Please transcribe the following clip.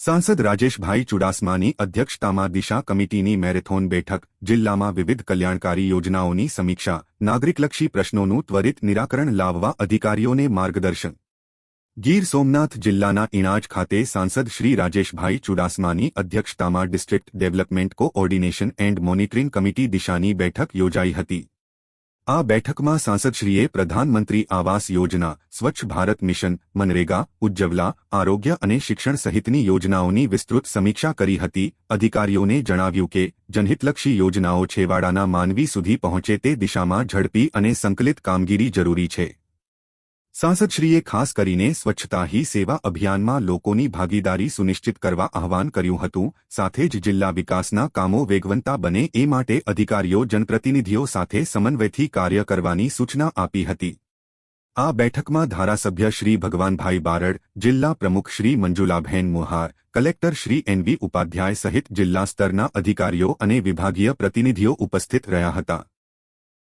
सांसद राजेशभाई चुडासमानी अध्यक्षतामां दिशा कमिटीनी मेरेथोन बैठक जिल्लामां विविध कल्याणकारी योजनाओनी समीक्षा नागरिकलक्षी प्रश्नोनुं त्वरित निराकरण लाववा अधिकारीओने मार्गदर्शन। गीर सोमनाथ जिल्लाना इणाज खाते सांसद श्री राजेशभाई चुडासमानी अध्यक्षतामां district development coordination and monitoring committee दिशानी बैठक योजाई हती। आ बैठकमां सांसदश्रीए प्रधानमंत्री आवास योजना, स्वच्छ भारत मिशन, मनरेगा, उज्जवला, आरोग्य अने शिक्षण सहितनी योजनाओनी विस्तृत समीक्षा करी हती। अधिकारीओने जणाव्युं के जनहितलक्षी योजनाओ छेवाड़ाना मानवी सुधी पहोंचे ते दिशामां झड़पी अने संकलित कामगीरी जरूरी छे। सांसदश्रीए खास करीने स्वच्छता ही सेवा अभियानमां लोकोनी भागीदारी सुनिश्चित करवा आह्वान कर्युं हतुं। साथे ज जिल्ला विकासना कामो वेगवंता बने ए माटे अधिकारीओ जनप्रतिनिधिओ साथे समन्वयथी कार्य करवानी सूचना आपी हती। आ बैठकमां धारासभ्य श्री भगवानभाई बारड, जिल्ला प्रमुख श्री मंजुलाबेन मोहार, कलेक्टर श्री एन.वी. उपाध्याय सहित जिल्ला स्तરના अधिकारीओ अने विभागीय प्रतिनिधिओ उपस्थित रह्या हता।